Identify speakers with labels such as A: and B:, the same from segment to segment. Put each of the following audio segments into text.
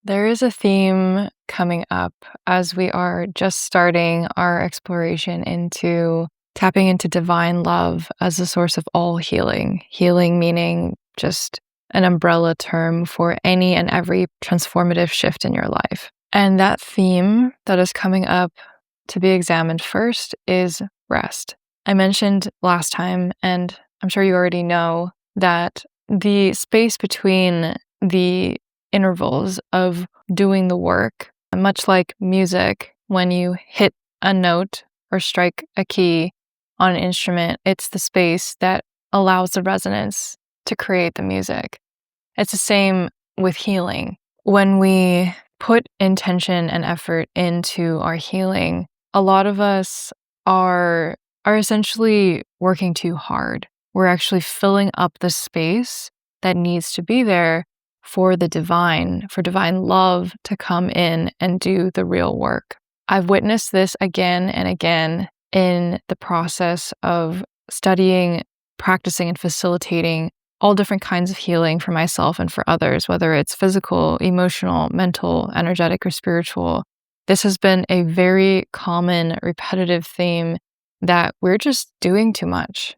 A: There is a theme coming up as we are just starting our exploration into tapping into divine love as the source of all healing. Healing meaning just an umbrella term for any and every transformative shift in your life. And that theme that is coming up to be examined first is rest. I mentioned last time, and I'm sure you already know, that the space between the intervals of doing the work, much like music, when you hit a note or strike a key on an instrument, it's the space that allows the resonance to create the music. It's the same with healing. When we put intention and effort into our healing, a lot of us are essentially working too hard. We're actually filling up the space that needs to be there for divine love to come in and do the real work. I've witnessed this again and again in the process of studying, practicing, and facilitating all different kinds of healing for myself and for others, whether it's physical, emotional, mental, energetic, or spiritual. This has been a very common, repetitive theme that we're just doing too much,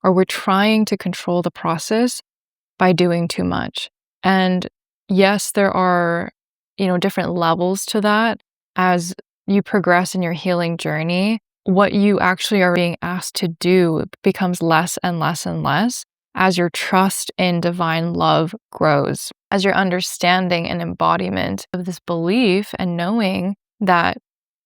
A: or we're trying to control the process by doing too much. And yes, there are, different levels to that. As you progress in your healing journey, what you actually are being asked to do becomes less and less and less as your trust in divine love grows, as your understanding and embodiment of this belief and knowing that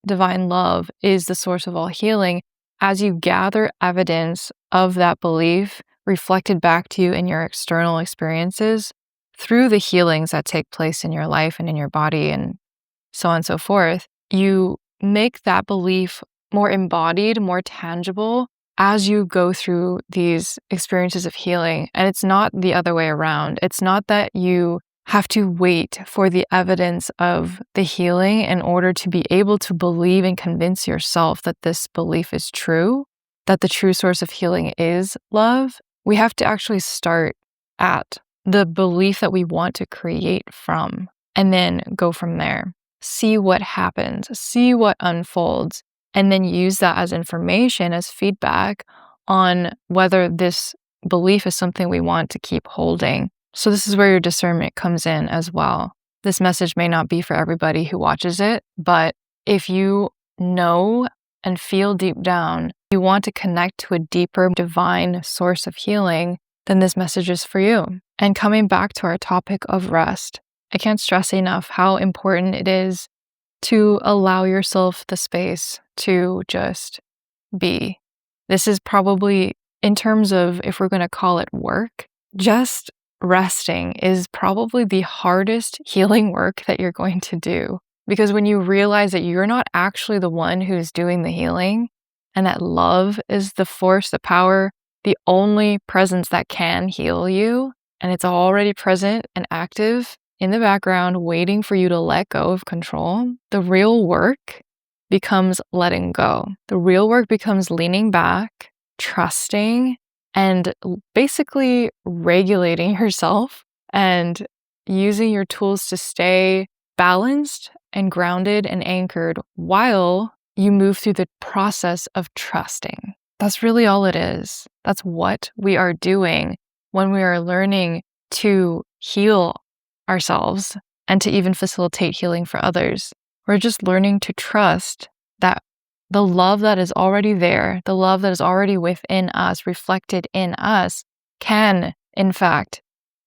A: divine love is the source of all healing, as you gather evidence of that belief reflected back to you in your external experiences through the healings that take place in your life and in your body and so on and so forth, you make that belief more embodied, more tangible as you go through these experiences of healing. And it's not the other way around. It's not that you have to wait for the evidence of the healing in order to be able to believe and convince yourself that this belief is true, that the true source of healing is love. We have to actually start at the belief that we want to create from, and then go from there. See what happens, see what unfolds, and then use that as information, as feedback on whether this belief is something we want to keep holding. So this is where your discernment comes in as well. This message may not be for everybody who watches it, but if you know and feel deep down you want to connect to a deeper divine source of healing, then this message is for you. And coming back to our topic of rest, I can't stress enough how important it is to allow yourself the space to just be. This is probably, in terms of if we're going to call it work, just resting is probably the hardest healing work that you're going to do. Because when you realize that you're not actually the one who's doing the healing, and that love is the force, the power, the only presence that can heal you, and it's already present and active in the background, waiting for you to let go of control, the real work becomes letting go. The real work becomes leaning back, trusting, and basically regulating yourself and using your tools to stay balanced and grounded and anchored while you move through the process of trusting. That's really all it is. That's what we are doing when we are learning to heal ourselves and to even facilitate healing for others. We're just learning to trust that the love that is already there, the love that is already within us, reflected in us, can, in fact,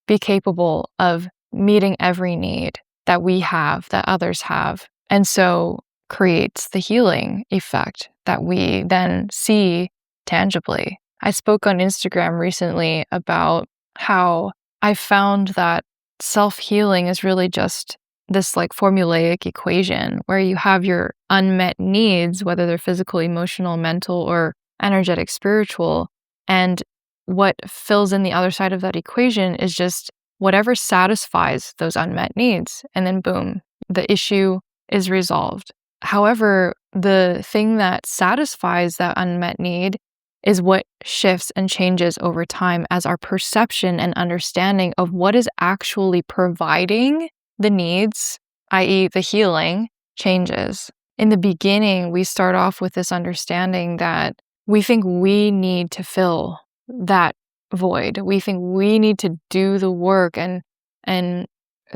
A: be capable of meeting every need that we have, that others have. And so creates the healing effect that we then see tangibly. I spoke on Instagram recently about how I found that self-healing is really just this formulaic equation where you have your unmet needs, whether they're physical, emotional, mental, or energetic, spiritual, and what fills in the other side of that equation is just whatever satisfies those unmet needs. And then boom, the issue is resolved. However, the thing that satisfies that unmet need is what shifts and changes over time as our perception and understanding of what is actually providing the needs i.e., the healing, changes. In the beginning, we start off with this understanding that we think we need to fill that void. We think we need to do the work and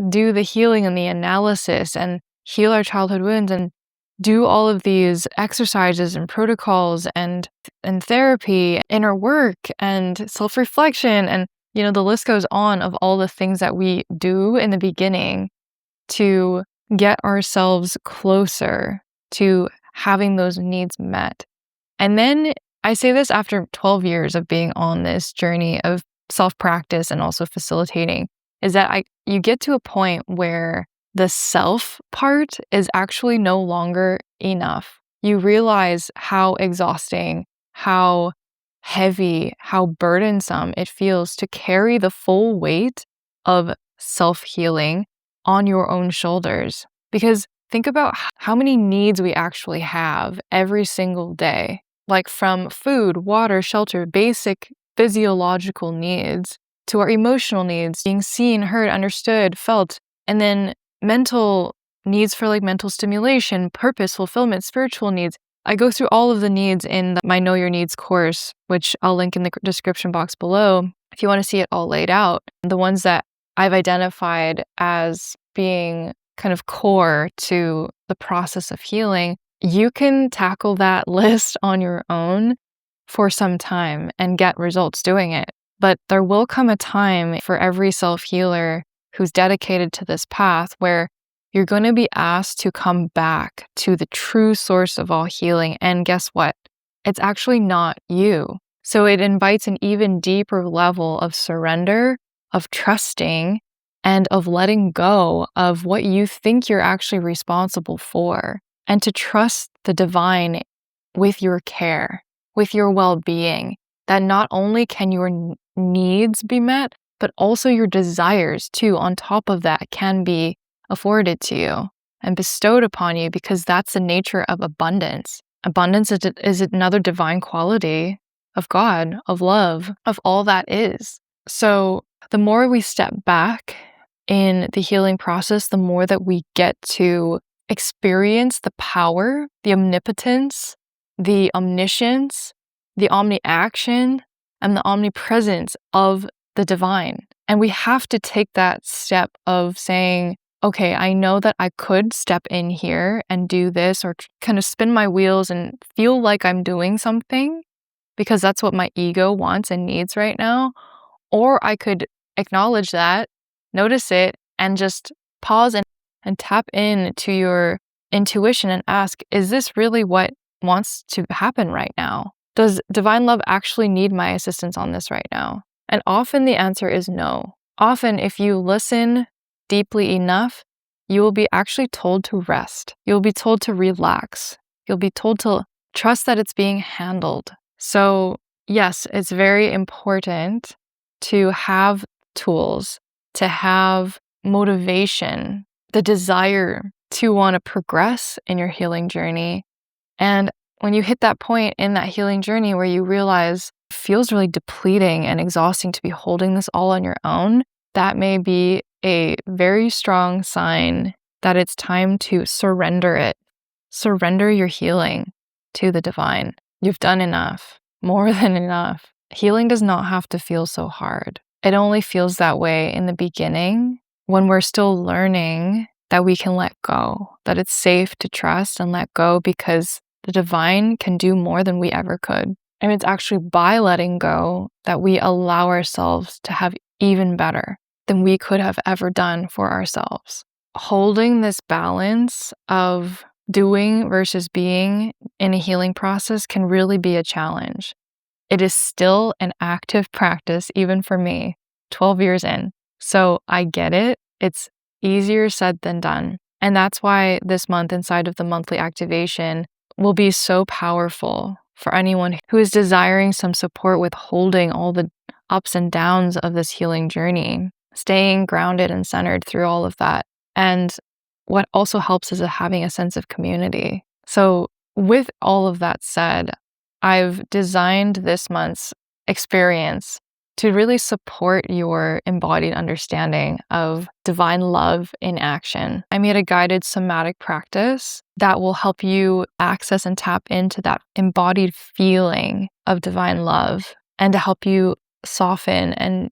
A: do the healing and the analysis and heal our childhood wounds and do all of these exercises and protocols and therapy, inner work and self-reflection, and the list goes on of all the things that we do in the beginning to get ourselves closer to having those needs met. And then I say this after 12 years of being on this journey of self-practice and also facilitating, is that you get to a point where the self part is actually no longer enough. You realize how exhausting, how heavy, how burdensome it feels to carry the full weight of self-healing on your own shoulders. Because think about how many needs we actually have every single day, like from food, water, shelter, basic physiological needs, to our emotional needs, being seen, heard, understood, felt, and then mental needs for like mental stimulation, purpose, fulfillment, spiritual needs. I go through all of the needs in my Know Your Needs course, which I'll link in the description box below if you want to see it all laid out. The ones that I've identified as being kind of core to the process of healing, you can tackle that list on your own for some time and get results doing it. But there will come a time for every self-healer who's dedicated to this path where you're going to be asked to come back to the true source of all healing. And guess what? It's actually not you. So it invites an even deeper level of surrender, of trusting, and of letting go of what you think you're actually responsible for, and to trust the divine with your care, with your well-being, that not only can your needs be met, but also your desires too, on top of that, can be afforded to you and bestowed upon you, because that's the nature of abundance. Abundance is another divine quality of God, of love, of all that is. So the more we step back in the healing process, the more that we get to experience the power, the omnipotence, the omniscience, the omni-action, and the omnipresence of the divine. And we have to take that step of saying, okay, I know that I could step in here and do this, or kind of spin my wheels and feel like I'm doing something because that's what my ego wants and needs right now. Or I could acknowledge that, notice it, and just pause and tap into your intuition and ask, is this really what wants to happen right now? Does divine love actually need my assistance on this right now? And often the answer is no. Often, if you listen deeply enough, you will be actually told to rest. You'll be told to relax. You'll be told to trust that it's being handled. So yes, it's very important to have tools, to have motivation, the desire to want to progress in your healing journey. And when you hit that point in that healing journey where you realize it feels really depleting and exhausting to be holding this all on your own, that may be a very strong sign that it's time to surrender it. Surrender your healing to the divine. You've done enough, more than enough. Healing does not have to feel so hard. It only feels that way in the beginning when we're still learning that we can let go, that it's safe to trust and let go because the divine can do more than we ever could. And it's actually by letting go that we allow ourselves to have even better than we could have ever done for ourselves. Holding this balance of doing versus being in a healing process can really be a challenge. It is still an active practice, even for me, 12 years in. So I get it. It's easier said than done. And that's why this month inside of the monthly activation will be so powerful for anyone who is desiring some support with holding all the ups and downs of this healing journey, staying grounded and centered through all of that. And what also helps is having a sense of community. So with all of that said, I've designed this month's experience to really support your embodied understanding of divine love in action. I made a guided somatic practice that will help you access and tap into that embodied feeling of divine love and to help you soften and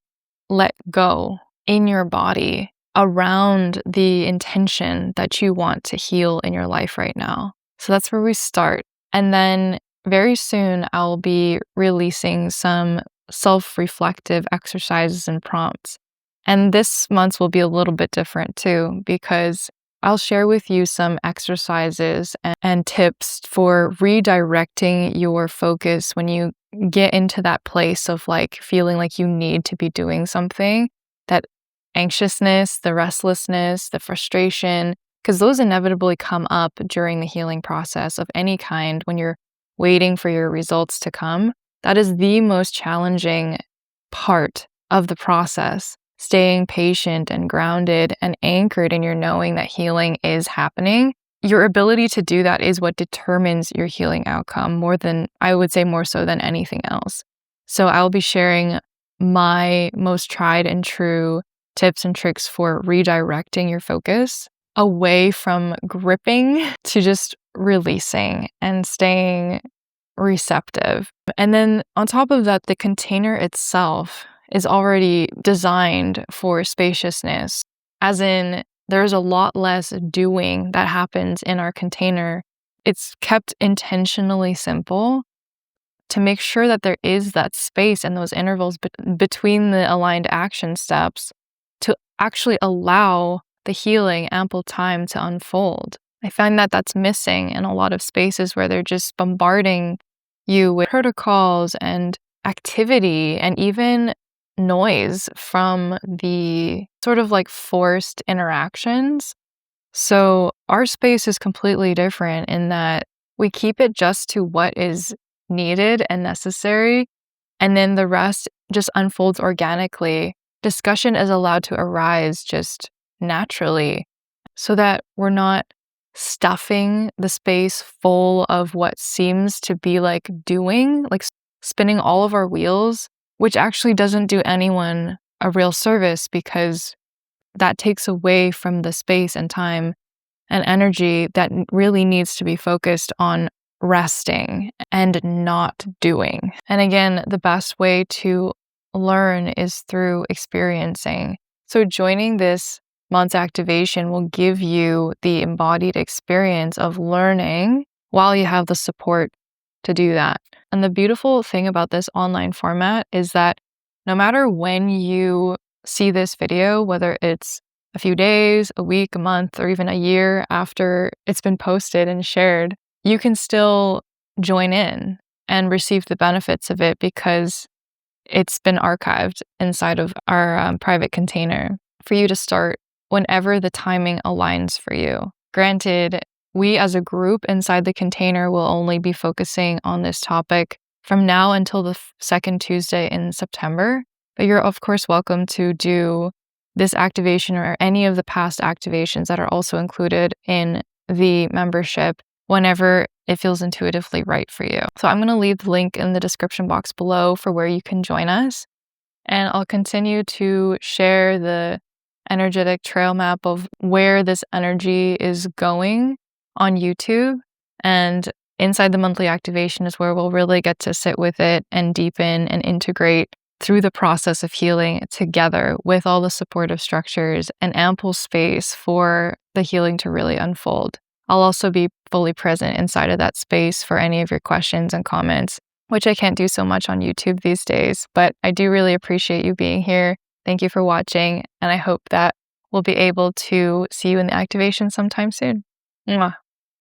A: let go in your body around the intention that you want to heal in your life right now. So that's where we start. And then very soon I'll be releasing some self-reflective exercises and prompts. And this month's will be a little bit different too, because I'll share with you some exercises and tips for redirecting your focus when you get into that place of like feeling like you need to be doing something, that anxiousness, the restlessness, the frustration, because those inevitably come up during the healing process of any kind when you're waiting for your results to come. That is the most challenging part of the process. Staying patient and grounded and anchored in your knowing that healing is happening. Your ability to do that is what determines your healing outcome more so than anything else. So I'll be sharing my most tried and true tips and tricks for redirecting your focus away from gripping to just releasing and staying receptive. And then on top of that, the container itself is already designed for spaciousness, as in there's a lot less doing that happens in our container. It's kept intentionally simple to make sure that there is that space and those intervals between the aligned action steps to actually allow the healing ample time to unfold. I find that that's missing in a lot of spaces where they're just bombarding you with protocols and activity and even noise from the sort of like forced interactions. So our space is completely different in that we keep it just to what is needed and necessary, and then the rest just unfolds organically. Discussion is allowed to arise just naturally so that we're not stuffing the space full of what seems to be like doing, like spinning all of our wheels, which actually doesn't do anyone a real service because that takes away from the space and time and energy that really needs to be focused on resting and not doing. And again, the best way to learn is through experiencing. So joining this month's activation will give you the embodied experience of learning while you have the support to do that. And the beautiful thing about this online format is that no matter when you see this video, whether it's a few days, a week, a month, or even a year after it's been posted and shared, you can still join in and receive the benefits of it because it's been archived inside of our private container for you to start whenever the timing aligns for you. Granted, we as a group inside the container will only be focusing on this topic from now until the second Tuesday in September, but you're of course welcome to do this activation or any of the past activations that are also included in the membership whenever it feels intuitively right for you. So I'm going to leave the link in the description box below for where you can join us. And I'll continue to share the energetic trail map of where this energy is going on YouTube. And inside the monthly activation is where we'll really get to sit with it and deepen and integrate through the process of healing together with all the supportive structures and ample space for the healing to really unfold. I'll also be fully present inside of that space for any of your questions and comments, which I can't do so much on YouTube these days, but I do really appreciate you being here. Thank you for watching, and I hope that we'll be able to see you in the activation sometime soon. Mwah.